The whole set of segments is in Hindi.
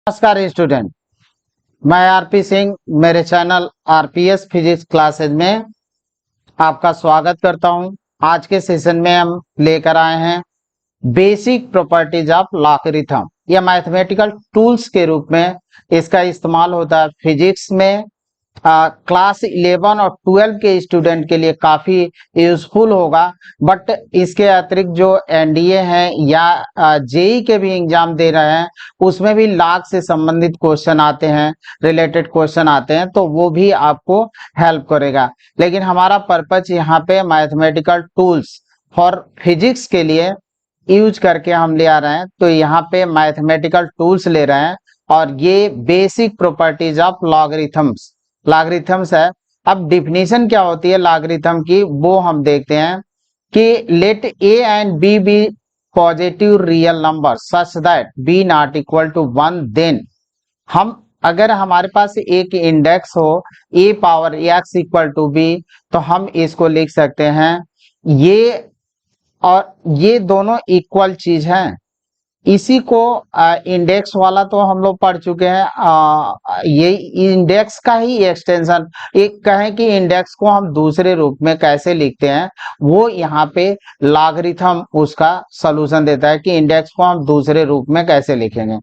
नमस्कार स्टूडेंट, मैं आरपी सिंह मेरे चैनल आरपीएस फिजिक्स क्लासेज में आपका स्वागत करता हूं। आज के सेशन में हम लेकर आए हैं बेसिक प्रॉपर्टीज ऑफ लॉगरिथम। यह मैथमेटिकल टूल्स के रूप में इसका इस्तेमाल होता है फिजिक्स में। क्लास 11 और 12 के स्टूडेंट के लिए काफी यूजफुल होगा, बट इसके अतिरिक्त जो एनडीए हैं या जेई के भी एग्जाम दे रहे हैं उसमें भी लॉग से संबंधित क्वेश्चन आते हैं, रिलेटेड क्वेश्चन आते हैं, तो वो भी आपको हेल्प करेगा। लेकिन हमारा पर्पज यहाँ पे मैथमेटिकल टूल्स फॉर फिजिक्स के लिए यूज करके हम ले आ रहे हैं, तो यहाँ पे मैथमेटिकल टूल्स ले रहे हैं और ये बेसिक प्रॉपर्टीज ऑफ लॉगरिथम्स है। अब डिफिनीशन क्या होती है लॉगरिथम की वो हम देखते हैं कि let A and B positive real number such that B not equal to 1, then हम अगर हमारे पास एक इंडेक्स हो A power X equal to B, तो हम इसको लिख सकते हैं ये और ये दोनों इक्वल चीज हैं। इसी को इंडेक्स वाला तो हम लोग पढ़ चुके हैं। ये इंडेक्स का ही एक्सटेंशन, एक कहें कि इंडेक्स को हम दूसरे रूप में कैसे लिखते हैं, वो यहाँ पे लॉगरिथम उसका सॉल्यूशन देता है कि इंडेक्स को हम दूसरे रूप में कैसे लिखेंगे।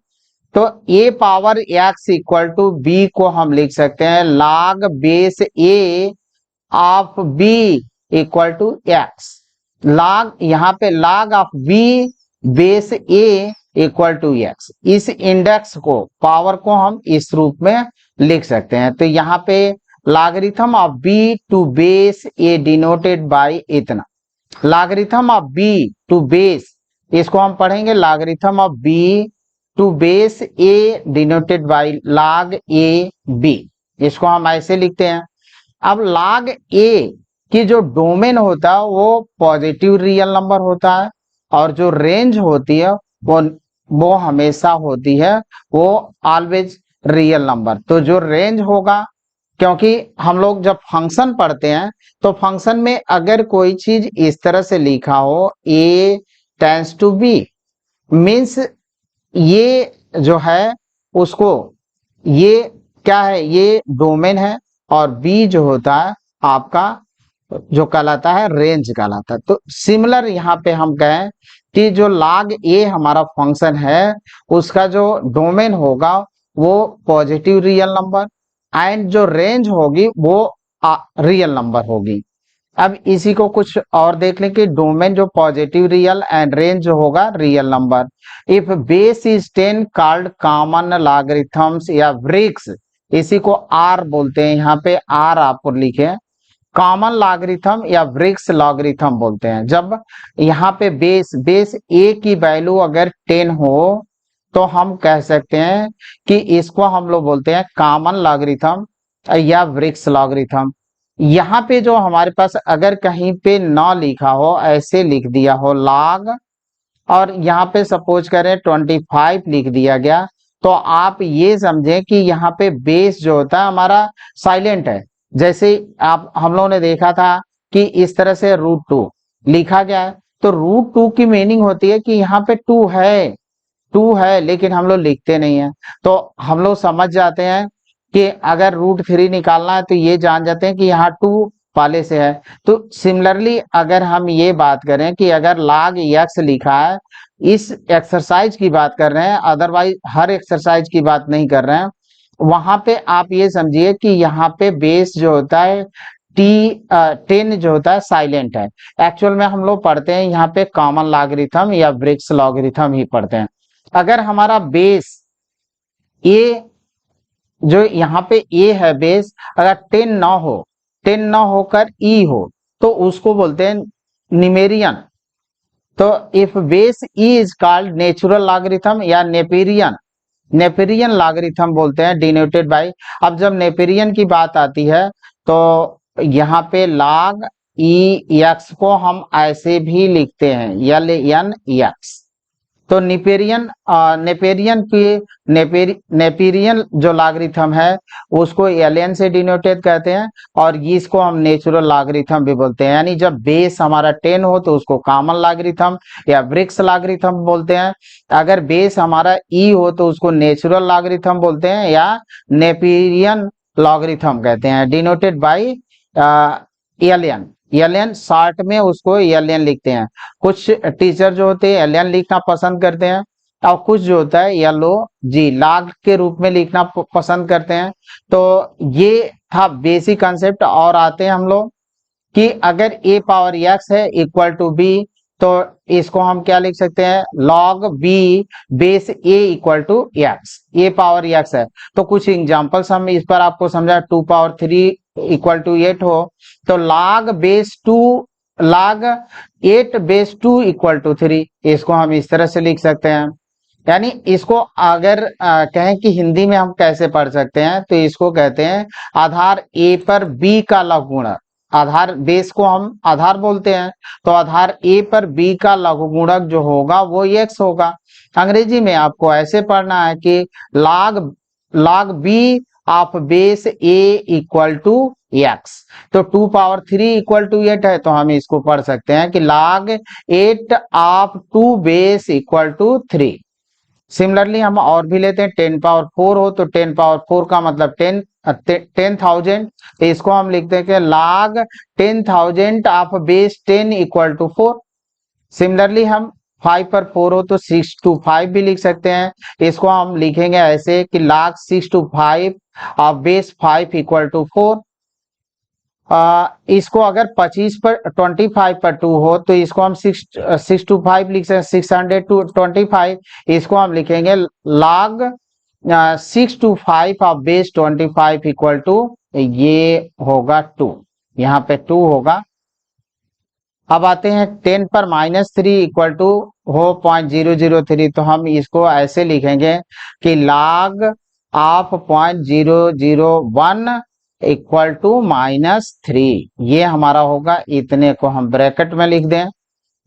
तो A power X equal to B को हम लिख सकते हैं log base A of B equal to X. Log यहाँ पे log of B base A equal to X. इस इंडेक्स को पावर को हम इस रूप में लिख सकते हैं। तो यहाँ पे logarithm of B to base A denoted by इतना। Logarithm of B to base, इसको हम पढ़ेंगे logarithm of B to base A denoted by log A B. इसको हम ऐसे लिखते हैं। अब लॉग ए की जो डोमेन होता है वो पॉजिटिव रियल नंबर होता है और जो रेंज होती है वो हमेशा होती है वो ऑलवेज रियल नंबर। तो जो रेंज होगा, क्योंकि हम लोग जब फंक्शन पढ़ते हैं तो फंक्शन में अगर कोई चीज इस तरह से लिखा हो ए टेंड्स टू बी, मीन्स ये जो है उसको, ये क्या है, ये डोमेन है और बी जो होता है आपका जो कहलाता है रेंज कहलाता है। तो सिमिलर यहाँ पे हम कहें कि जो लॉग ए हमारा फंक्शन है उसका जो डोमेन होगा वो पॉजिटिव रियल नंबर एंड जो रेंज होगी वो रियल नंबर होगी। अब इसी को कुछ और देख लें कि डोमेन जो पॉजिटिव रियल एंड रेंज जो होगा real number. If base is 10 called common logarithms या ब्रिक्स, इसी को आर बोलते हैं, यहाँ पे आर आपको लिखे कॉमन लॉगरिथम या ब्रिक्स लॉगरिथम बोलते हैं। जब यहाँ पे बेस ए की वैल्यू अगर 10 हो तो हम कह सकते हैं कि इसको हम लोग बोलते हैं कॉमन लॉगरिथम या ब्रिक्स लॉगरिथम। यहाँ पे जो हमारे पास अगर कहीं पे न लिखा हो, ऐसे लिख दिया हो लॉग, और यहाँ पे सपोज करें 25 लिख दिया गया, तो आप ये समझें कि यहाँ पे बेस जो होता है हमारा साइलेंट है। जैसे आप हम लोगों ने देखा था कि इस तरह से √2 लिखा गया है, तो √2 की मीनिंग होती है कि यहाँ पे 2 है लेकिन हम लोग लिखते नहीं है। तो हम लोग समझ जाते हैं कि अगर √3 निकालना है तो ये जान जाते हैं कि यहाँ 2 पहले से है। तो सिमिलरली अगर हम ये बात करें कि अगर log x लिखा है, इस एक्सरसाइज की बात कर रहे हैं, अदरवाइज हर एक्सरसाइज की बात नहीं कर रहे हैं, वहां पे आप ये समझिए कि यहाँ पे बेस जो होता है 10 जो होता है साइलेंट है। एक्चुअल में हम लोग पढ़ते हैं यहाँ पे कॉमन लॉगरिथम या ब्रिक्स लॉगरिथम ही पढ़ते हैं। अगर हमारा बेस ए, जो यहाँ पे ए है बेस, अगर 10 ना होकर ई हो तो उसको बोलते हैं न्यूमेरियन। तो if base E is called natural logarithm या नेपेरियन लॉगरिथम बोलते हैं डिनोटेड बाय। अब जब नेपेरियन की बात आती है तो यहाँ पे लॉग ई एक्स को हम ऐसे भी लिखते हैं LN एक्स। तो नेपेरियन जो लॉगरिथम है उसको एलएन से डिनोटेट करते हैं, और इसको हम नेचुरल लॉगरिथम भी बोलते हैं। यानी जब बेस हमारा 10 हो तो उसको कॉमन लॉगरिथम या ब्रिक्स लॉगरिथम बोलते हैं। अगर बेस हमारा ई हो तो उसको नेचुरल लॉगरिथम बोलते हैं या नेपेरियन लॉगरिथम कहते हैं, denoted by ln. Ln short में उसको एलएन लिखते हैं। कुछ टीचर जो होते हैं एलएन लिखना पसंद करते हैं, और कुछ जो होता है एलओ जी लॉग के रूप में लिखना पसंद करते हैं। तो ये था बेसिक कंसेप्ट। और आते हैं हम लोग कि अगर a पावर x है इक्वल टू b, तो इसको हम क्या लिख सकते हैं, log b base a equal to x। a power x है तो कुछ एग्जांपल्स हम इस पर आपको समझा। 2 पावर 3 इक्वल टू 8 हो तो log 8 बेस 2 इक्वल टू 3, इसको हम इस तरह से लिख सकते हैं। यानी इसको अगर कहें कि हिंदी में हम कैसे पढ़ सकते हैं, तो इसको कहते हैं आधार a पर b का लघुगुणक। आधार बेस को हम आधार बोलते हैं, तो आधार a पर b का लघुगुणक जो होगा वो x होगा। अंग्रेजी में आपको ऐसे पढ़ना है कि log b of base a equal to x। तो 2 पावर 3 इक्वल टू 8 है, तो हम इसको पढ़ सकते हैं कि log 8 of 2 base equal to 3। Similarly हम और भी लेते हैं। 10 पावर 4 हो तो 10 पावर 4 का मतलब 10,000, तो इसको हम लिखते हैं कि log 10,000 of base 10 equal to 4। Similarly हम 5 पर 4 हो तो 6 to 5 भी लिख सकते हैं। इसको हम लिखेंगे ऐसे कि log 6 to 5 of base 5 equal to 4। इसको अगर 25 पर 2 हो तो इसको हम 6 to 5 लिख सकते हैं, 600 to 25। इसको हम लिखेंगे log 6 to 5 of base 25 equal to, ये होगा 2, यहाँ पे 2 होगा। अब आते हैं 10 पर -3 इक्वल टू हो 0.003, तो हम इसको ऐसे लिखेंगे कि log ऑफ 0.001 इक्वल टू -3, ये हमारा होगा। इतने को हम ब्रैकेट में लिख दें।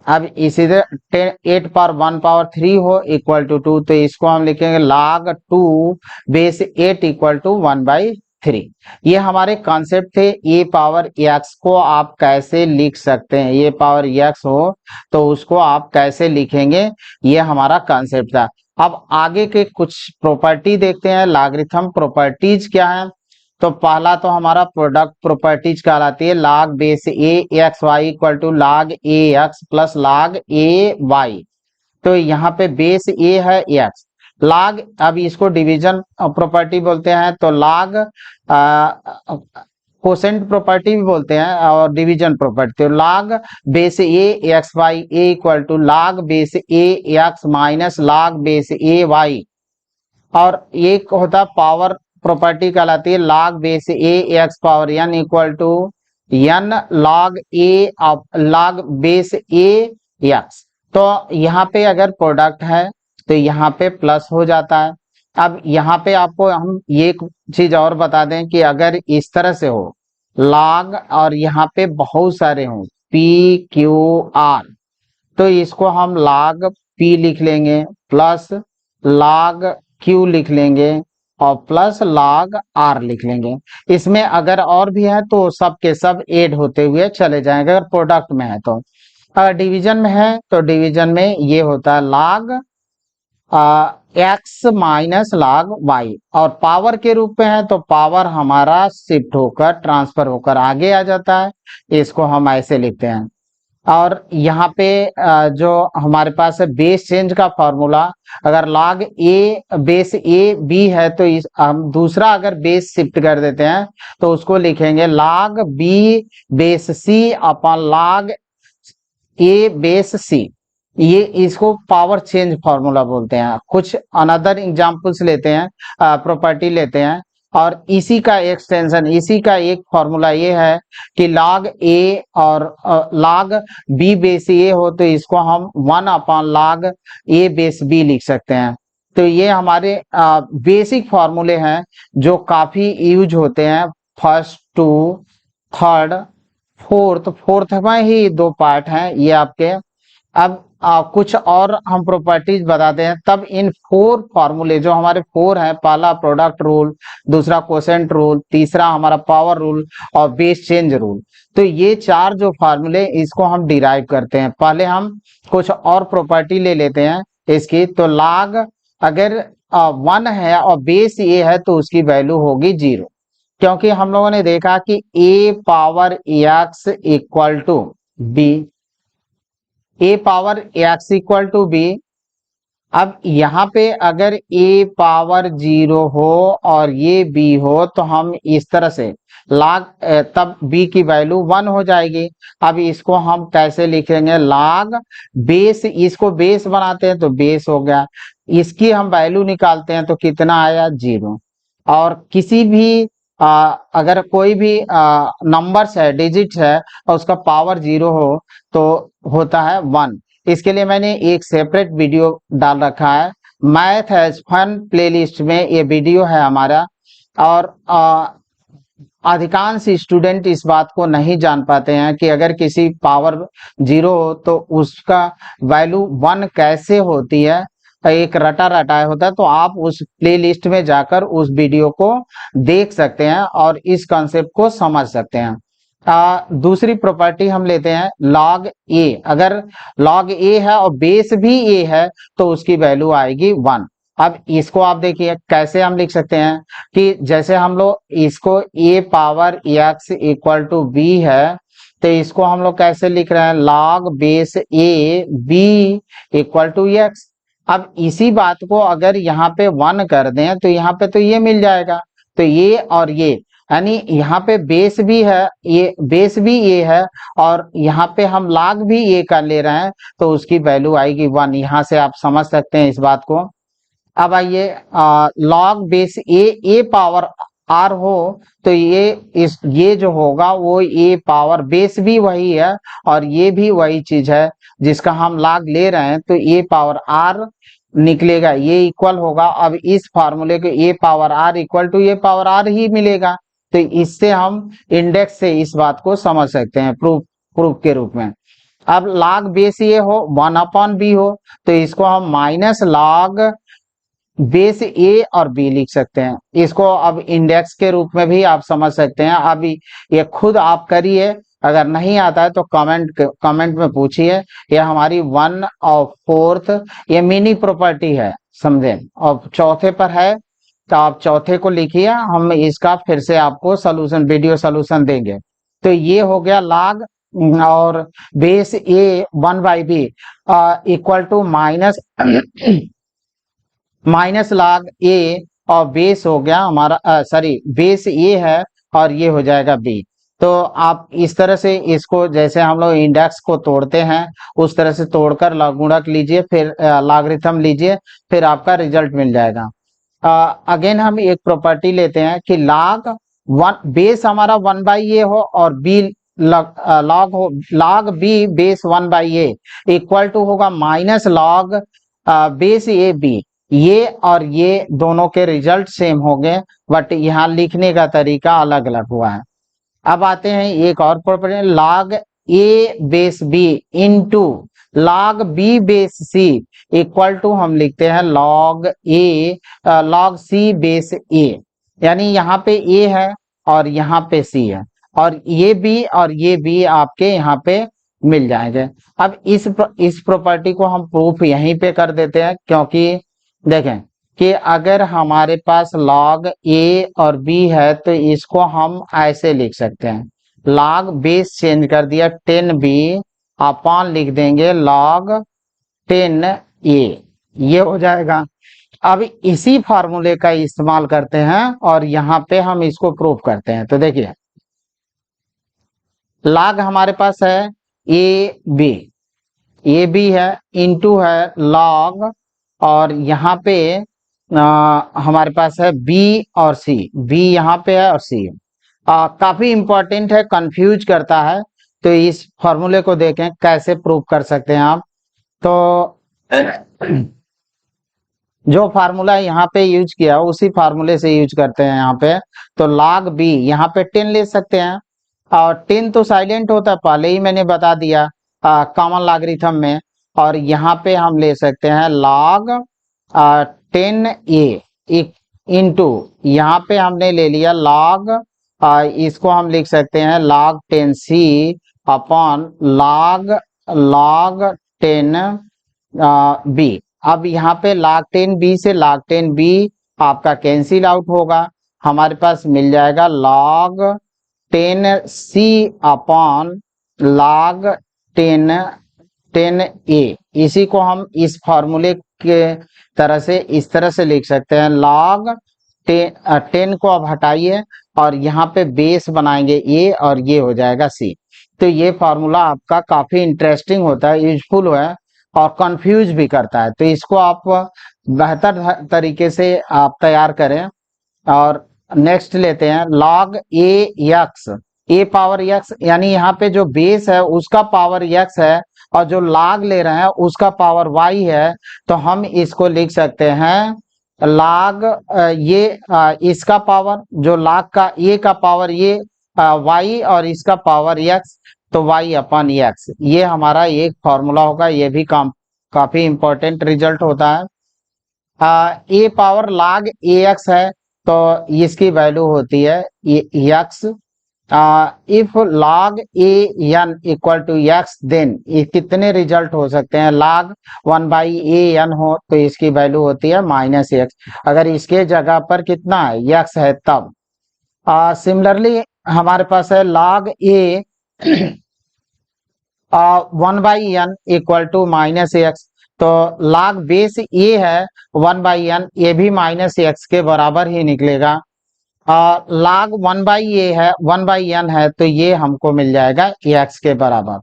अब इसी तरह 8 पर 1 पावर 3 हो इक्वल टू 2, तो इसको हम लिखेंगे log 2 बेस 8 इक्वल टू 1/3। ये हमारे कॉन्सेप्ट थे। ए पावर x को आप कैसे लिख सकते हैं, ए पावर x हो तो उसको आप कैसे लिखेंगे, ये हमारा कॉन्सेप्ट था। अब आगे के कुछ प्रॉपर्टी देखते हैं। लॉगरिथम प्रॉपर्टीज क्या है, तो पहला तो हमारा प्रोडक्ट प्रॉपर्टीज कहलाती है। log base a x y equal to log a x plus log a y। तो यहाँ पे बेस a है x, log, अब इसको डिवीजन प्रॉपर्टी बोलते हैं। तो log कोसेंट प्रॉपर्टी भी बोलते हैं और डिवीजन प्रॉपर्टी। तो log base a x y a equal to log base a x minus log base a y। और एक होता पावर प्रॉपर्टी कहलाती है log base a x power n equal to n log base a x। तो यहाँ पे अगर प्रोडक्ट है तो यहाँ पे प्लस हो जाता है। अब यहाँ पे आपको हम एक चीज और बता दें कि अगर इस तरह से हो log और यहाँ पे बहुत सारे हों p q r, तो इसको हम log p लिख लेंगे प्लस log q लिख लेंगे और प्लस log r लिख लेंगे। इसमें अगर और भी है तो सब के सब ऐड होते हुए चले जाएंगे अगर प्रोडक्ट में है। तो अगर डिवीजन में है तो डिवीजन में ये होता है log x minus log y, और पावर के रूप में है तो पावर हमारा शिफ्ट होकर ट्रांसफर होकर आगे आ जाता है, इसको हम ऐसे लिखते हैं। और यहाँ पे जो हमारे पास है बेस चेंज का फॉर्मूला, अगर log a base a b है तो इस हम दूसरा अगर बेस शिफ्ट कर देते हैं तो उसको लिखेंगे log b base c upon log a base c। ये इसको पावर चेंज फॉर्मूला बोलते हैं। कुछ अनदर एग्जांपल्स लेते हैं, प्रॉपर्टी लेते हैं, और इसी का एक्सटेंशन, इसी का एक फॉर्मूला ये है कि log a और log b बेस a हो तो इसको हम 1 upon log a base b लिख सकते हैं। तो ये हमारे बेसिक फॉर्मूले हैं जो काफी यूज होते हैं। फर्स्ट टू थर्ड फोर्थ में ही 2 पार्ट हैं ये आपके। अब कुछ और हम प्रॉपर्टीज बताते हैं, तब इन 4 फॉर्मूले जो हमारे 4 हैं, पहला प्रोडक्ट रूल, दूसरा क्वोशेंट रूल, तीसरा हमारा पावर रूल और बेस चेंज रूल, तो ये 4 जो फार्मूले इसको हम डिराइव करते हैं। पहले हम कुछ और प्रॉपर्टी ले लेते हैं इसकी। तो log अगर 1 है और बेस ए है तो उसकी वैल्यू होगी 0, क्योंकि हम लोगों ने देखा कि a power x equal to b, a power x equal to b. अब यहाँ पे अगर a पावर 0 हो और ये b हो तो हम इस तरह से log, तब b की वैल्यू 1 हो जाएगी। अब इसको हम कैसे लिखेंगे, log बेस, इसको बेस बनाते हैं तो बेस हो गया, इसकी हम वैल्यू निकालते हैं तो कितना आया 0। और किसी भी अगर कोई भी नंबर्स है, डिजिट्स है और उसका पावर 0 हो तो होता है 1। इसके लिए मैंने एक सेपरेट वीडियो डाल रखा है, मैथ हैज फन प्लेलिस्ट में ये वीडियो है हमारा। और अधिकांश स्टूडेंट इस बात को नहीं जान पाते हैं कि अगर किसी पावर 0 हो तो उसका वैल्यू 1 कैसे होती है, एक रटा रटाया होता है। तो आप उस प्लेलिस्ट में जाकर उस वीडियो को देख सकते हैं और इस कॉन्सेप्ट को समझ सकते हैं। दूसरी प्रॉपर्टी हम लेते हैं log a। अगर log a है और बेस भी a है तो उसकी वैल्यू आएगी 1। अब इसको आप देखिए कैसे हम लिख सकते हैं कि जैसे हम लोग इसको a power x equal to b है, तो इसको हम लोग कैसे लिख रहे हैं, log base a b equal to x। अब इसी बात को अगर यहाँ पे 1 कर दें तो यहाँ पे तो ये मिल जाएगा, तो ये और ये, यानी यहाँ पे बेस भी है, ये बेस भी ये है और यहाँ पे हम log भी ये कर ले रहे हैं तो उसकी वैल्यू आएगी 1। यहाँ से आप समझ सकते हैं इस बात को। अब आइए, log base a power r हो तो ये जो होगा वो ए पावर, बेस भी वही है और ये भी वही चीज है जिसका हम log ले रहे हैं, तो ए पावर r निकलेगा, ये इक्वल होगा। अब इस फार्मूले को A power r equal to A power r ही मिलेगा, तो इससे हम इंडेक्स से इस बात को समझ सकते हैं प्रूफ के रूप में। अब log बेस ये हो 1 अपॉन बी हो तो इसको हम माइनस log बेस ए और बी लिख सकते हैं। इसको अब इंडेक्स के रूप में भी आप समझ सकते हैं। अब ये खुद आप करिए, अगर नहीं आता है तो कमेंट में पूछिए। ये हमारी 1 और 4th ये मिनी प्रॉपर्टी है, समझे। और चौथे पर है तो आप चौथे को लिखिए, हम इसका फिर से आपको सोल्यूशन, वीडियो सोल्यूशन देंगे। तो ये हो गया log और base a 1 by b equal to minus log a और बेस हो गया हमारा, सॉरी बेस ए है और ये हो जाएगा बी। तो आप इस तरह से इसको, जैसे हम लोग इंडेक्स को तोड़ते हैं उस तरह से तोड़कर गुणक लीजिए, फिर लॉगरिथम लीजिए, फिर आपका रिजल्ट मिल जाएगा। अगेन हम एक प्रॉपर्टी लेते हैं कि log 1 बेस हमारा 1 बाई ए हो और B log B base 1 by A equal to होगा minus log base A B. ये और ये दोनों के रिजल्ट सेम हो गए, बट यहाँ लिखने का तरीका अलग अलग हुआ है। अब आते हैं एक और property, log A base b into log B base C equal to हम लिखते हैं log सी बेस ए। यानी यहाँ पे ए है और यहाँ पे सी है और ये भी आपके यहाँ पे मिल जाएंगे। अब इस प्रॉपर्टी को हम प्रूफ यहीं पे कर देते हैं, क्योंकि देखें कि अगर हमारे पास log a और b है तो इसको हम ऐसे लिख सकते हैं, log बेस चेंज कर दिया 10b अपॉन लिख देंगे log 10a, ये हो जाएगा। अब इसी फार्मूले का इस्तेमाल करते हैं और यहाँ पे हम इसको प्रूफ करते हैं। तो देखिए log हमारे पास है ए बी है इंटू है log, और यहाँ पे हमारे पास है बी और सी, बी यहाँ पे है और सी काफी इंपॉर्टेंट है, कंफ्यूज करता है। तो इस फॉर्मूले को देखें कैसे प्रूव कर सकते हैं आप। तो जो फार्मूला यहाँ पे यूज किया उसी फार्मूले से यूज करते हैं यहाँ पे। तो log b यहाँ पे 10 ले सकते हैं और 10 तो साइलेंट होता है, पहले ही मैंने बता दिया कॉमन लॉगरिथम में। और यहाँ पे हम ले सकते हैं log 10a इंटू, यहाँ पे हमने ले लिया log, इसको हम लिख सकते हैं log 10c upon log 10b। अब यहाँ पे log 10b से log 10b आपका कैंसिल आउट होगा, हमारे पास मिल जाएगा log 10c upon log 10a। इसी को हम इस फॉर्मूले के तरह से इस तरह से लिख सकते हैं, log 10 को अब हटाइए और यहाँ पे बेस बनाएंगे a और ये हो जाएगा c। तो ये फॉर्मूला आपका काफी इंटरेस्टिंग होता है, यूजफुल है और कंफ्यूज भी करता है। तो इसको आप बेहतर तरीके से आप तैयार करें। और नेक्स्ट लेते हैं log a पावर x, यानी यहाँ पे जो बेस है उसका पावर x है और जो log ले रहे हैं उसका पावर y है। तो हम इसको लिख सकते हैं log इसका पावर, जो log का a का पावर ये y और इसका पावर x, तो y अपॉन x। ये हमारा एक फॉर्मूला होगा, ये भी काफी इंपॉर्टेंट रिजल्ट होता है। a पावर log ax है तो इसकी वैल्यू होती है x। If log a n equal to x, then ये कितने रिजल्ट हो सकते हैं, log 1/a n हो तो इसकी वैल्यू होती है -x, अगर इसके जगह पर कितना है x है तब। सिमिलरली हमारे पास है log a 1/n equal to -x, तो log बेस a है 1/n, ये भी -x के बराबर ही निकलेगा। log 1/n है तो ये हमको मिल जाएगा x के बराबर।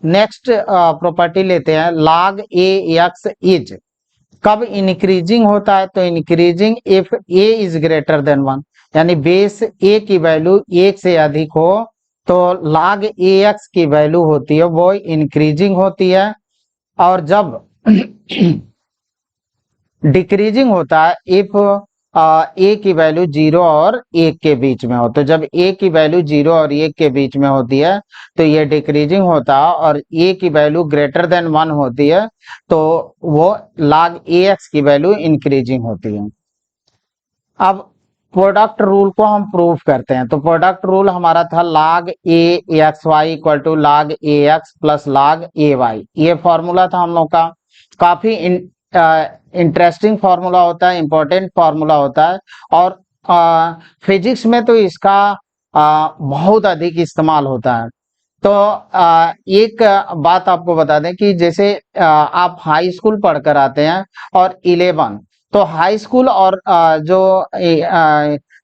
नेक्स्ट प्रॉपर्टी लेते हैं, log ax इज कब इंक्रीजिंग होता है, तो increasing if a is greater than 1, यानी बेस a की वैल्यू 1 से अधिक हो तो log ax की वैल्यू होती है वो इंक्रीजिंग होती है। और जब डिक्रीजिंग होता है इफ a की वैल्यू 0 और 1 के बीच में हो, तो जब a की वैल्यू 0 और 1 के बीच में होती है तो ये डिक्रीजिंग होता है, और a की वैल्यू ग्रेटर देन 1 होती है तो वो log ax की वैल्यू इंक्रीजिंग होती है। अब प्रोडक्ट रूल को हम प्रूफ करते हैं, तो प्रोडक्ट रूल हमारा था log axy equal to log ax plus log ay। ये फॉर्मूला था हम लोग का, काफी इंटरेस्टिंग फार्मूला होता है, इंपॉर्टेंट फार्मूला होता है, और फिजिक्स में तो इसका बहुत अधिक इस्तेमाल होता है। तो एक बात आपको बता दें कि जैसे आप हाई स्कूल पढ़कर आते हैं और 11, तो हाई स्कूल और जो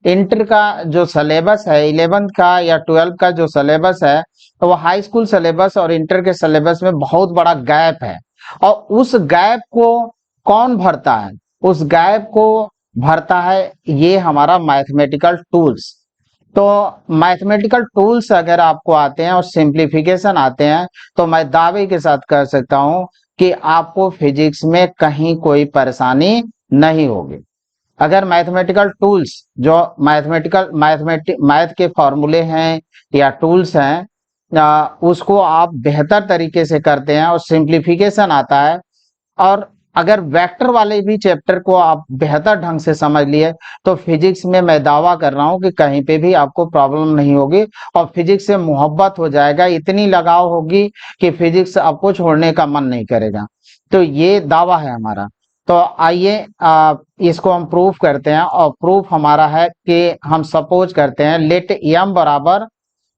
इंटर का जो सिलेबस है 11th का या 12th का जो सिलेबस है, तो वो हाई स्कूल सिलेबस और इंटर के सिलेबस में बहुत बड़ा गैप है, और उस गैप को कौन भरता है, उस गैप को भरता है ये हमारा मैथमेटिकल टूल्स। तो मैथमेटिकल टूल्स अगर आपको आते हैं और सिंप्लीफिकेशन आते हैं तो मैं दावे के साथ कह सकता हूं कि आपको फिजिक्स में कहीं कोई परेशानी नहीं होगी। अगर मैथमेटिकल टूल्स जो मैथ के फॉर्मूले हैं या टूल्स हैं उसको आप बेहतर तरीके से करते हैं और सिंप्लीफिकेशन आता है, और अगर वेक्टर वाले भी चैप्टर को आप बेहतर ढंग से समझ लिए तो फिजिक्स में मैं दावा कर रहा हूं कि कहीं पे भी आपको प्रॉब्लम नहीं होगी और फिजिक्स से मोहब्बत हो जाएगा, इतनी लगाव होगी कि फिजिक्स आपको छोड़ने का मन नहीं करेगा। तो ये दावा है हमारा। तो आइए इसको हम प्रूफ करते हैं, और प्रूफ हमारा है कि हम सपोज करते हैं लेट m बराबर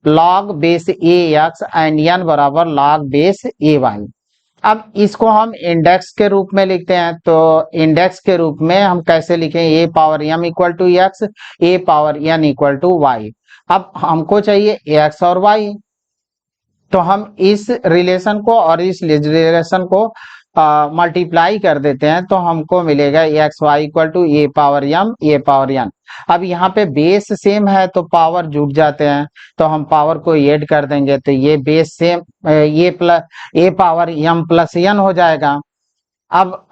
log base ax and n बराबर log बेस ay। अब इसको हम इंडेक्स के रूप में लिखते हैं, तो इंडेक्स के रूप में हम कैसे लिखें, a power m equal to x, a power n equal to y। अब हमको चाहिए x और y, तो हम इस रिलेशन को और इस रिलेशन को मल्टीप्लाई कर देते हैं तो हमको मिलेगा x Y equal to A power n. अब यहाँ पे बेस सेम है तो पावर जुड़ जाते हैं, तो हम पावर को ऐड कर देंगे तो ये बेस सेम ए पावर एम प्लस एन हो जाएगा। अब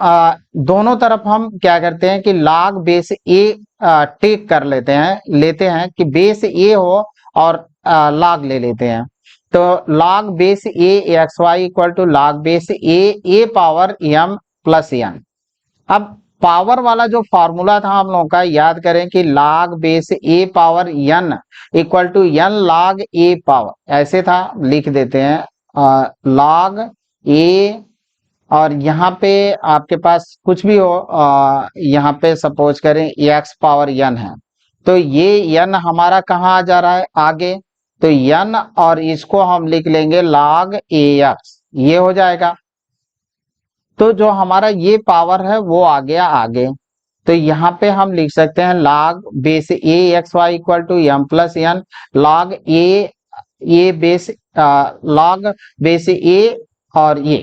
दोनों तरफ हम क्या करते हैं कि log बेस ए टेक कर लेते हैं कि बेस ए हो और log ले लेते हैं, तो log base A x Y equal to log base a power m plus n। अब पावर वाला जो फॉर्मूला था हम लोगों का, याद करें कि log base a power n equal to n log a power, ऐसे था, लिख देते हैं log ए, और यहाँ पे आपके पास कुछ भी हो, यहाँ पे सपोज करें x पावर n है, तो ये n हमारा कहाँ आ जा रहा है आगे, तो n और इसको हम लिख लेंगे log ax, ये हो जाएगा। तो जो हमारा ये पावर है वो आ गया आगे, तो यहाँ पे हम लिख सकते हैं log base A x Y equal to m plus n log A base log base A और ये।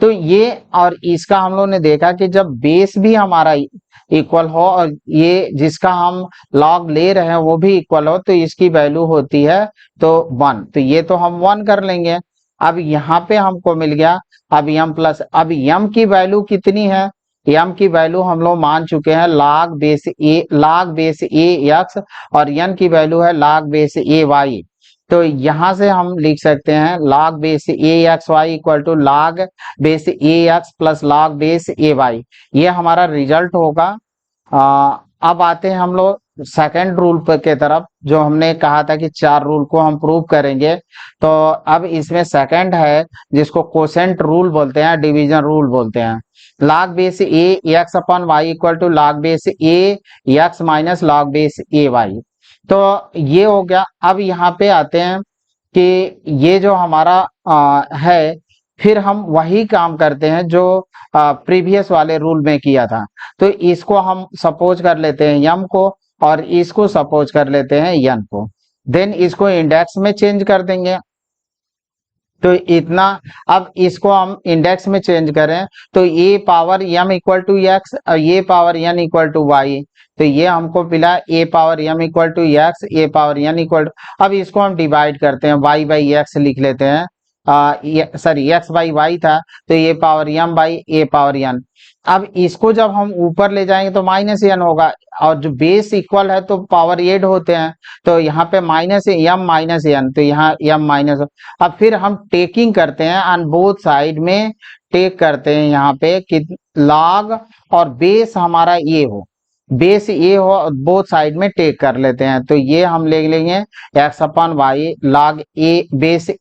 तो ये और इसका हम लोग ने देखा कि जब बेस भी हमारा इक्वल हो और ये जिसका हम लॉग ले रहे हैं वो भी इक्वल हो, तो इसकी वैल्यू होती है तो 1, तो ये तो हम 1 कर लेंगे। अब यहाँ पे हमको मिल गया अब m प्लस, अब m की वैल्यू कितनी है, m की वैल्यू हम लोग मान चुके हैं log बेस ए एक्स, और n की वैल्यू है log बेस ए वाई। तो यहाँ से हम लिख सकते हैं log base A x Y equal to log base A x plus log base a y, ये हमारा रिजल्ट होगा। अब आते हैं हम लोग सेकंड रूल के तरफ, जो हमने कहा था कि 4 रूल को हम प्रूव करेंगे। तो अब इसमें सेकंड है जिसको कोसेंट रूल बोलते हैं, डिवीजन रूल बोलते हैं। log base A x upon Y equal to log base A x minus log base a y, तो ये हो गया। अब यहाँ पे आते हैं कि ये जो हमारा है, फिर हम वही काम करते हैं जो प्रीवियस वाले रूल में किया था। तो इसको हम सपोज कर लेते हैं m को, और इसको सपोज कर लेते हैं n को, देन इसको इंडेक्स में चेंज कर देंगे। तो इतना, अब इसको हम इंडेक्स में चेंज करें तो a power m equal to X, ये power n equal to Y, तो ये हमको मिला a power m equal to X, a power n equal to, अब इसको हम डिवाइड करते हैं, y बाई एक्स लिख लेते हैं, सॉरी x बाई वाई था, तो ये power m by a power n। अब इसको जब हम ऊपर ले जाएंगे तो माइनस n होगा, और जो बेस इक्वल है तो पावर एड होते हैं, तो यहाँ पे माइनस m माइनस n, तो यहाँ m माइनस। अब फिर हम टेकिंग करते हैं ऑन बोथ साइड में, टेक करते हैं यहाँ पे कि log और बेस हमारा ये हो, बेस ये हो, बोथ साइड में टेक कर लेते हैं, तो ये हम ले लेंगे x upon y log a base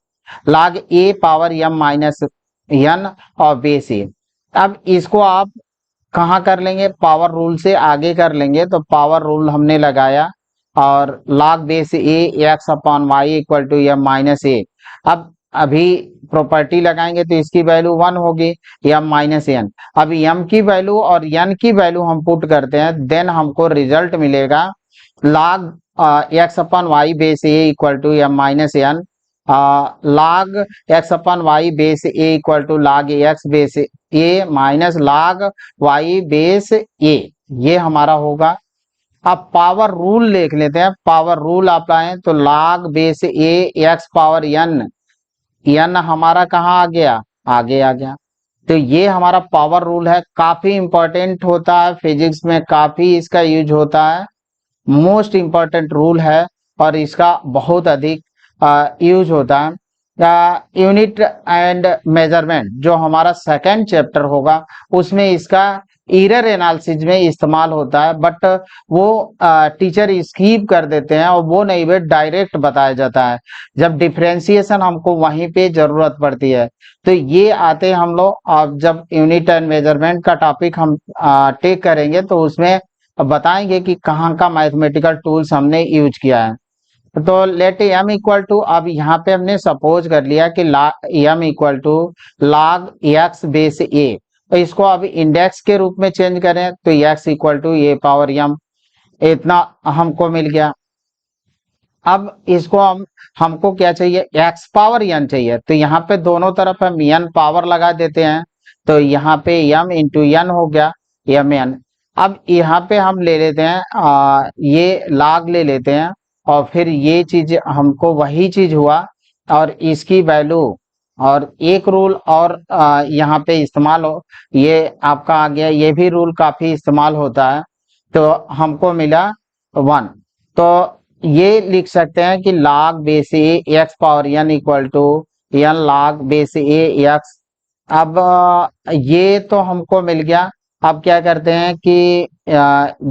log a power m minus n और बेस ए। अब इसको आप कहाँ कर लेंगे, पावर रूल से आगे कर लेंगे, तो पावर रूल हमने लगाया और log base A x upon Y equal to m minus A. अब अभी प्रॉपर्टी लगाएंगे तो इसकी वैल्यू 1 होगी, m माइनस n। अब m की वैल्यू और n की वैल्यू हम पुट करते हैं, देन हमको रिजल्ट मिलेगा log x upon Y base A equal to m minus n, log x upon Y base A equal to log x base A minus log y base A, ये हमारा होगा। अब पावर रूल देख लेते हैं, पावर रूल आप लाएं तो log बेस ए एक्स पावर n हमारा कहाँ आ गया, आगे आ गया। तो ये हमारा पावर रूल है, काफी इंपॉर्टेंट होता है फिजिक्स में, काफी इसका यूज होता है, मोस्ट इंपॉर्टेंट रूल है और इसका बहुत अधिक यूज होता है। यूनिट एंड मेजरमेंट जो हमारा सेकंड चैप्टर होगा उसमें इसका एरर एनालिसिस में इस्तेमाल होता है, बट वो टीचर स्कीप कर देते हैं और वो नहीं, वे डायरेक्ट बताया जाता है, जब डिफरेंशिएशन हमको वहीं पे जरूरत पड़ती है। तो ये आते हम लोग, अब जब यूनिट एंड मेजरमेंट का टॉपिक हम टेक करेंगे तो उसमें बताएंगे कि कहाँ का मैथमेटिकल टूल्स हमने यूज किया है। तो लेट m इक्वल टू, अब यहाँ पे हमने सपोज कर लिया कि m equal to log x base a, तो इसको अब इंडेक्स के रूप में चेंज करें तो x equal to a power m, इतना हमको मिल गया। अब इसको हमको क्या चाहिए, x पावर n चाहिए, तो यहाँ पे दोनों तरफ हम n पावर लगा देते हैं, तो यहाँ पे m इंटू n हो गया mn। अब यहाँ पे हम ले लेते हैं ये log ले लेते हैं, और फिर ये चीज हमको वही चीज हुआ, और इसकी वैल्यू और एक रूल और यहाँ पे इस्तेमाल हो, ये आपका आ गया, ये भी रूल काफी इस्तेमाल होता है, तो हमको मिला 1। तो ये लिख सकते हैं कि log base A x power n equal to n log base A x. अब ये तो हमको मिल गया। अब क्या करते हैं कि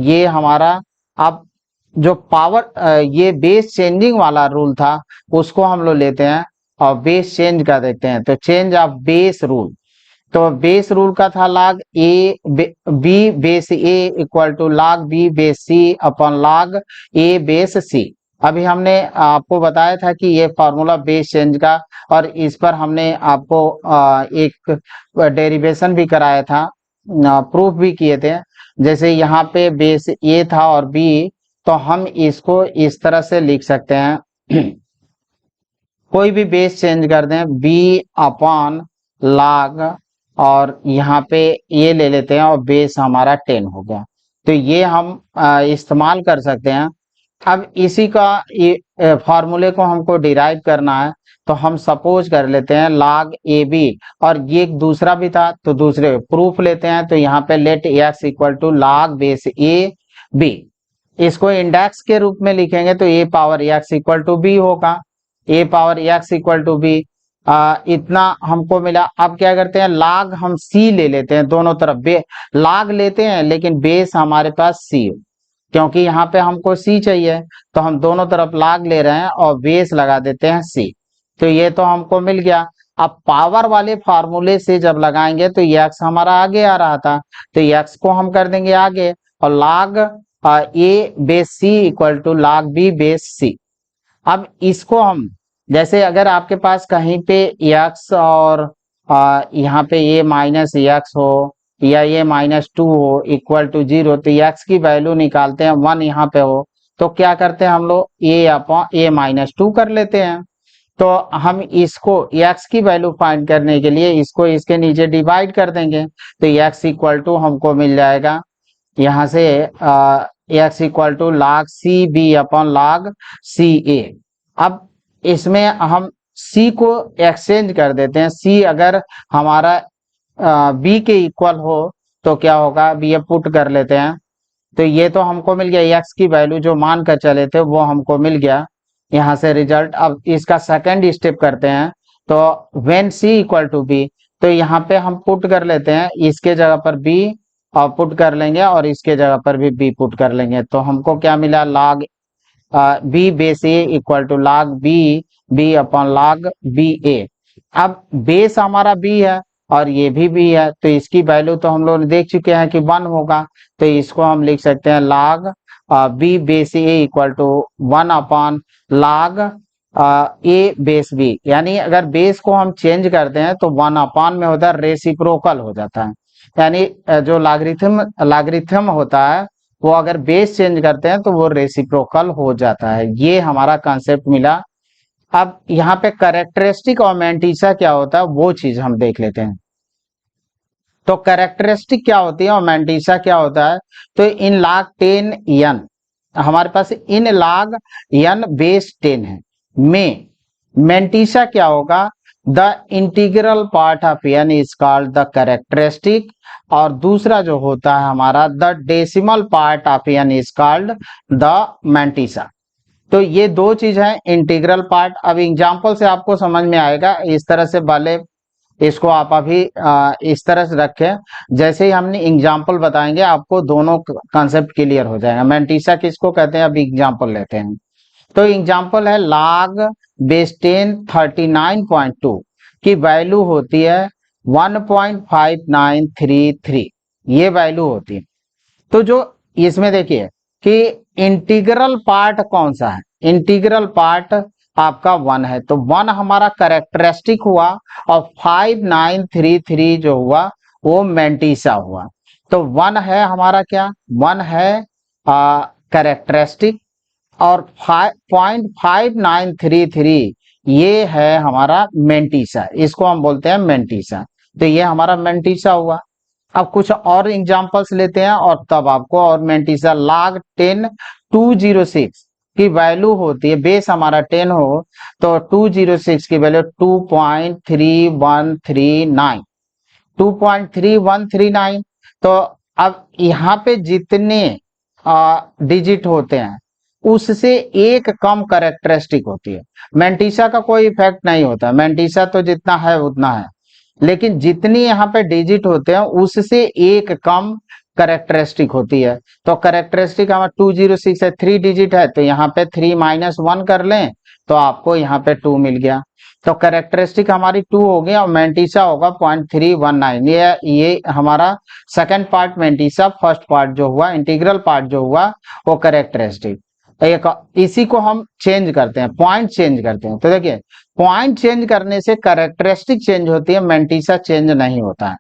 ये हमारा, अब जो पावर ये बेस चेंजिंग वाला रूल था उसको हम लोग लेते हैं और बेस चेंज कर देते हैं। तो चेंज ऑफ बेस रूल, तो बेस रूल का था log A B base A equal to log B base C upon log A base C. अभी हमने आपको बताया था कि ये फॉर्मूला बेस चेंज का, और इस पर हमने आपको एक डेरिवेशन भी कराया था, प्रूफ भी किए थे। जैसे यहाँ पे बेस ए था और बी, तो हम इसको इस तरह से लिख सकते हैं कोई भी बेस चेंज कर दें बी अपॉन log, और यहाँ पे ये ले लेते हैं और बेस हमारा 10 हो गया। तो ये हम इस्तेमाल कर सकते हैं। अब इसी का ये फार्मूले को हमको डिराइव करना है, तो हम सपोज कर लेते हैं log ए बी, और ये एक दूसरा भी था तो दूसरे प्रूफ लेते हैं। तो यहाँ पे let X equal to log base A B, इसको इंडेक्स के रूप में लिखेंगे तो A power X equal to B होगा। A power X equal to B, इतना हमको मिला। अब क्या करते हैं, log हम सी ले लेते हैं दोनों तरफ, log लेते हैं लेकिन बेस हमारे पास सी, क्योंकि यहाँ पे हमको सी चाहिए तो हम दोनों तरफ log ले रहे हैं और बेस लगा देते हैं सी। तो ये तो हमको मिल गया। अब पावर वाले फार्मूले से जब लगाएंगे तो ये एक्स हमारा आगे आ रहा था, तो एक्स को हम कर देंगे आगे, और log A base C equal to log B base C. अब इसको हम, जैसे अगर आपके पास कहीं पे एक्स और यहाँ पे ये माइनस एक्स हो या ये -2 हो इक्वल टू 0, तो एक्स की वैल्यू निकालते हैं 1 यहाँ पे हो, तो क्या करते हैं हम लोग ए अपॉन ए -2 कर लेते हैं। तो हम इसको एक्स की वैल्यू फाइंड करने के लिए इसको इसके नीचे डिवाइड कर देंगे, तो एक्स इक्वल टू हमको मिल जाएगा यहाँ से x equal to log c b upon log c a. अब इसमें हम सी को एक्सचेंज कर देते हैं, सी अगर हमारा बी के इक्वल हो तो क्या होगा, बी ए पुट कर लेते हैं। तो ये तो हमको मिल गया, एक्स की वैल्यू जो मान कर चले थे वो हमको मिल गया यहाँ से रिजल्ट। अब इसका सेकंड स्टेप करते हैं, तो when c equal to B, तो यहाँ पे हम पुट कर लेते हैं, इसके जगह पर बी और पुट कर लेंगे और इसके जगह पर भी बी पुट कर लेंगे। तो हमको क्या मिला, log B base A equal to log B upon log B A. अब बेस हमारा बी है और ये भी बी है, तो इसकी वैल्यू तो हम लोग देख चुके हैं कि 1 होगा, तो इसको हम लिख सकते हैं log B base A equal to 1 upon log A base b. यानी अगर बेस को हम चेंज करते हैं तो 1 अपॉन में होता है, रेसिप्रोकल हो जाता है। यानी जो लॉगरिथम होता है वो अगर बेस चेंज करते हैं तो वो रेसिप्रोकल हो जाता है। ये हमारा कॉन्सेप्ट मिला। अब यहाँ पे कैरेक्टरिस्टिक और मैंटिसा क्या होता है वो चीज हम देख लेते हैं। तो कैरेक्टरिस्टिक क्या होती है और मैंटिसा क्या होता है, तो इन log 10 n, हमारे पास इन log n बेस 10 है में मैंटिसा क्या होगा, the integral part of n is called the characteristic, और दूसरा जो होता है हमारा the decimal part of n is called the mantissa. तो ये दो चीज है, इंटीग्रल पार्ट। अब एग्जांपल से आपको समझ में आएगा, इस तरह से भले इसको आप अभी इस तरह से रखें, जैसे ही हमने एग्जांपल बताएंगे आपको दोनों कॉन्सेप्ट क्लियर हो जाएगा। मैंटिसा किसको कहते हैं, अभी एग्जांपल लेते हैं। तो एग्जांपल है log बेस 10 39.2 की वैल्यू होती है 1.5933, ये वैल्यू होती है। तो जो इसमें देखिए कि इंटीग्रल पार्ट कौन सा है, इंटीग्रल पार्ट आपका 1 है, तो 1 हमारा कैरेक्टरिस्टिक हुआ और 5933 जो हुआ वो मैंटिसा हुआ। तो 1 है हमारा क्या, 1 है कैरेक्टरिस्टिक, और 0.5933 ये है हमारा मैंटिसा, इसको हम बोलते हैं मैंटिसा। तो ये हमारा मैंटिसा हुआ। अब कुछ और एग्जांपल्स लेते हैं और तब आपको और मैंटिसा। log 10 206 की वैल्यू होती है, बेस हमारा 10 हो तो 206 की वैल्यू 2.3139, 2.3139। तो अब यहाँ पे जितने डिजिट होते हैं उससे एक कम कैरेक्टरिस्टिक होती है। मैंटिसा का कोई इफेक्ट नहीं होता, मैंटिसा तो जितना है उतना है, लेकिन जितनी यहाँ पे डिजिट होते हैं उससे एक कम कैरेक्टरिस्टिक होती है। तो कैरेक्टरिस्टिक हमारा 206 है, 3 डिजिट है, तो यहाँ पे 3 माइनस 1 कर लें तो आपको यहाँ पे 2 मिल गया। तो कैरेक्टरिस्टिक हमारी 2 हो गया और मैंटिसा होगा 0.319। ये हमारा second part mantissa, first part जो हुआ इंटीग्रल पार्ट जो हुआ वो कैरेक्टरिस्टिक। एक इसी को हम चेंज करते हैं, पॉइंट चेंज करते हैं। तो देखिए पॉइंट चेंज करने से कैरेक्टरिस्टिक चेंज होती है, मैंटिसा चेंज नहीं होता है,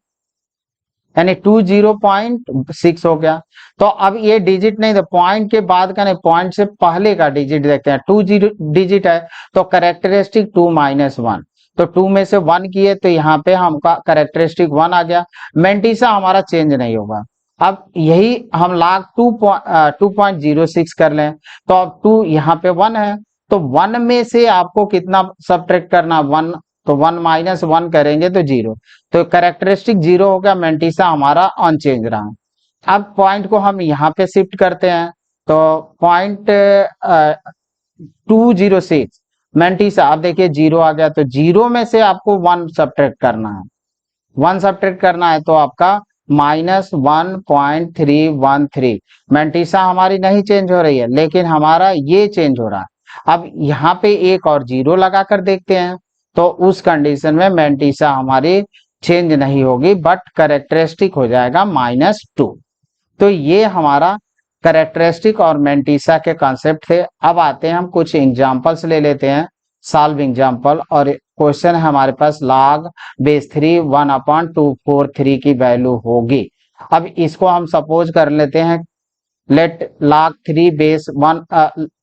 यानी 20.6 हो गया। तो अब ये डिजिट नहीं, तो पॉइंट के बाद का नहीं, पॉइंट से पहले का डिजिट देखते हैं। 2 डिजिट है तो कैरेक्टरिस्टिक 2 माइनस 1, तो 2 में से 1 किए तो यहाँ पे हमका कैरेक्टरिस्टिक 1 आ गया। मैंटिसा हमारा चेंज नहीं होगा। अब यही हम log 2.06 कर लें, तो अब 2 यहाँ पे 1 है, तो 1 में से आपको कितना सब्ट्रैक्ट करना, 1, तो 1 माइनस 1 करेंगे तो 0, तो कैरेक्टरिस्टिक 0 हो गया, मैंटिसा हमारा अनचेंज रहा। अब पॉइंट को हम यहाँ पे शिफ्ट करते हैं, तो पॉइंट 206 मैंटिसा, अब देखिए 0 आ गया, तो 0 में से आपको 1 सब्ट्रैक्ट करना है, 1 सब्ट्रैक्ट करना है तो आपका -1.313। मैंटिसा हमारी नहीं चेंज हो रही है, लेकिन हमारा ये चेंज हो रहा है। अब यहाँ पे एक और 0 लगा कर देखते हैं, तो उस कंडीशन में मैंटिसा हमारी चेंज नहीं होगी, बट कैरेक्टरिस्टिक हो जाएगा -2। तो ये हमारा कैरेक्टरिस्टिक और मैंटिसा के कॉन्सेप्ट थे। अब आते हैं हम कुछ एग्जांपल्स ले लेते हैं, सॉल्व एग्जांपल। और क्वेश्चन है हमारे पास log बेस 3 1/243 की वैल्यू होगी। अब इसको हम सपोज कर लेते हैं, लेट log 3 बेस 1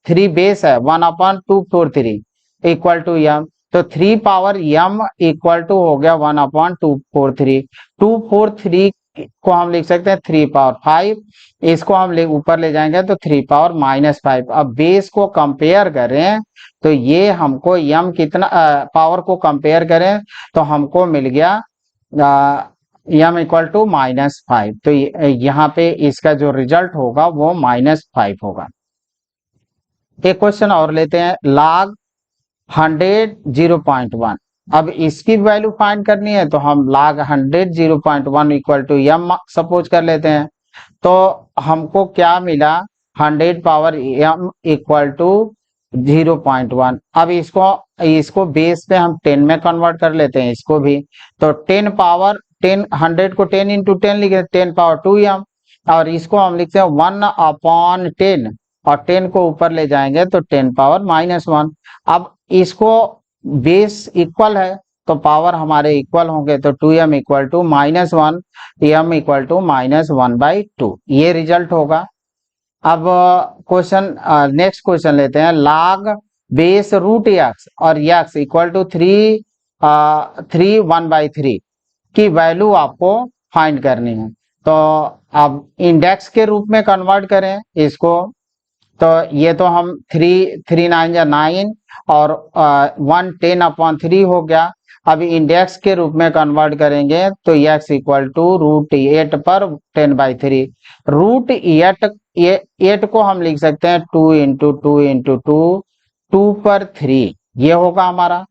3 बेस है 1/243 इक्वल टू m, तो 3 पावर m इक्वल टू हो गया 1/243। 243 को हम लिख सकते हैं 3 पावर 5, इसको हम ऊपर ले जाएंगे तो 3 पावर -5। अब बेस को कंपेयर करें तो ये हमको m कितना पावर को कंपेयर करें तो हमको मिल गया m इक्वल टू -5, तो यहाँ पे इसका जो रिजल्ट होगा वो -5 होगा। एक क्वेश्चन और लेते हैं, log 100 0.1। अब इसकी वैल्यू फाइंड करनी है तो हम log 100 0.1 equal to m suppose कर लेते हैं, तो हमको क्या मिला, 100 पावर m इक्वल टू 0.1। अब इसको बेस पे हम 10 में कन्वर्ट कर लेते हैं इसको भी, तो 10 पावर 10, 100 को 10 इंटू 10 लिखे 10 पावर 2m, और इसको हम लिखते हैं 1/10, और 10 को ऊपर ले जाएंगे तो 10 पावर -1। अब इसको बेस इक्वल है तो पावर हमारे इक्वल होंगे, तो 2m equal to -1, m equal to -1/2, ये रिजल्ट होगा। अब क्वेश्चन नेक्स्ट क्वेश्चन लेते हैं, log बेस √x और x इक्वल टू 3 1/3 की वैल्यू आपको फाइंड करनी है। तो अब इंडेक्स के रूप में कन्वर्ट करें इसको, तो ये तो हम 3 9 या 9 और 1 10/3 हो गया। अब इंडेक्स के रूप में कन्वर्ट करेंगे तो x इक्वल टू √8 पर 10/3। √8 को हम लिख सकते हैं 2 इंटू 2 इंटू 2 पर 3, ये होगा हमारा।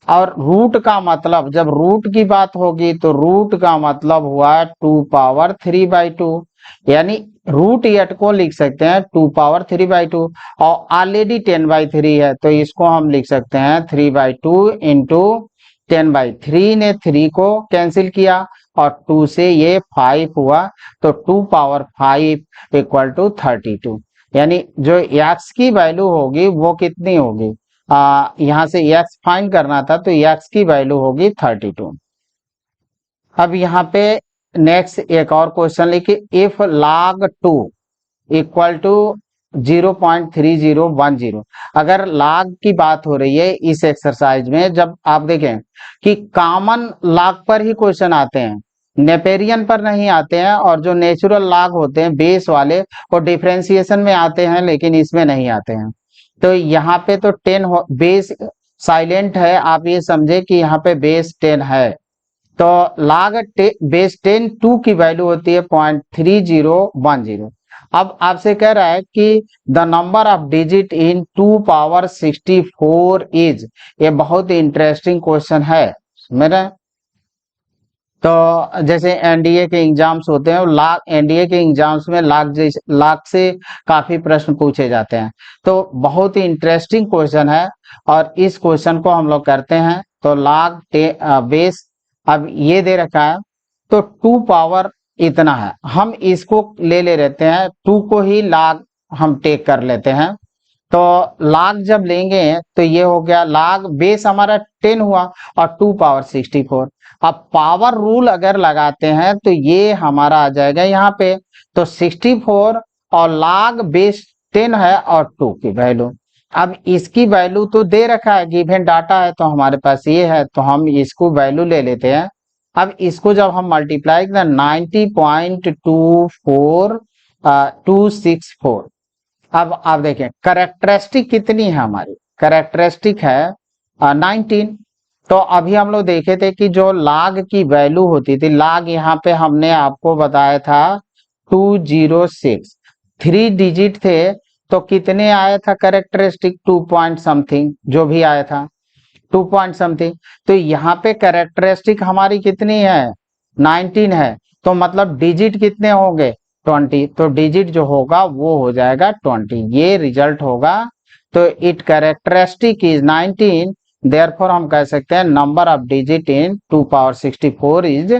और रूट का मतलब, जब रूट की बात होगी तो रूट का मतलब हुआ 2 पावर 3/2, यानी √8 को लिख सकते हैं 2 पावर 3/2, और ऑलरेडी 10/3 है तो इसको हम लिख सकते हैं 3/2 इंटू 10/3 ने 3 को कैंसिल किया और 2 से ये 5 हुआ, तो 2 पावर 5 इक्वल टू 32, यानी जो x की वैल्यू होगी वो कितनी होगी, यहाँ से x फाइंड करना था तो x की वैल्यू होगी 32। अब यहाँ पे नेक्स्ट एक और क्वेश्चन लिखिए, इफ log 2 इक्वल टू 0.3010। अगर log की बात हो रही है इस एक्सरसाइज में, जब आप देखें कि कॉमन log पर ही क्वेश्चन आते हैं, नेपेरियन पर नहीं आते हैं, और जो नेचुरल log होते हैं बेस वाले वो डिफरेंशिएशन में आते हैं लेकिन इसमें नहीं आते हैं। तो यहाँ पे तो 10 बेस साइलेंट है, आप ये समझे कि यहाँ पे बेस 10 है, तो log बेस 10 2 की वैल्यू होती है 0.3010, अब आपसे कह रहा है कि the number of digit in 2 power 64 is, ये बहुत ही इंटरेस्टिंग क्वेश्चन है मेरा। तो जैसे एनडीए के एग्जाम्स होते हैं, लाख एनडीए के एग्जाम्स में लाख से काफी प्रश्न पूछे जाते हैं, तो बहुत ही इंटरेस्टिंग क्वेश्चन है। और इस क्वेश्चन को हम लोग करते हैं तो बेस, अब ये दे रखा है तो 2 पावर इतना है, हम इसको ले रहते हैं 2 को ही लाख हम टेक कर लेते हैं। तो लाख जब लेंगे तो ये हो गया, लाख बेस हमारा 10 हुआ और 2 पावर 64। अब पावर रूल अगर लगाते हैं तो ये हमारा आ जाएगा यहाँ पे, तो 64 और लाख बेस 10 है और 2 की वैल्यू। अब इसकी वैल्यू तो दे रखा है, गिवन डाटा है तो हमारे पास ये है, तो हम इसको वैल्यू ले लेते हैं। अब इसको जब हम मल्टीप्लाई करें 90.24264, अब आप देखें करेक्टरिस्टिक कितनी है हमारी, करेक्टरिस्टिक है 19। तो अभी हम लोग देखे थे कि जो लाग की वैल्यू होती थी, लाग यहाँ पे हमने आपको बताया था 206, 3 डिजिट थे तो कितने आया था करेक्टरिस्टिक, 2 पॉइंट समथिंग जो भी आया था, 2 पॉइंट समथिंग। तो यहाँ पे करेक्टरिस्टिक हमारी कितनी है 19 है, तो मतलब डिजिट कितने होंगे 20, तो डिजिट जो होगा वो हो जाएगा 20, ये रिजल्ट होगा। तो इट करेक्टरिस्टिक इज 19, देयरफॉर हम कह सकते हैं number of digit in 2 power 64 is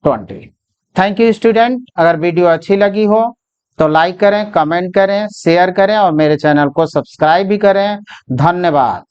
20। Thank you student, अगर वीडियो अच्छी लगी हो तो लाइक करें, कमेंट करें, शेयर करें और मेरे चैनल को सब्सक्राइब भी करें। धन्यवाद।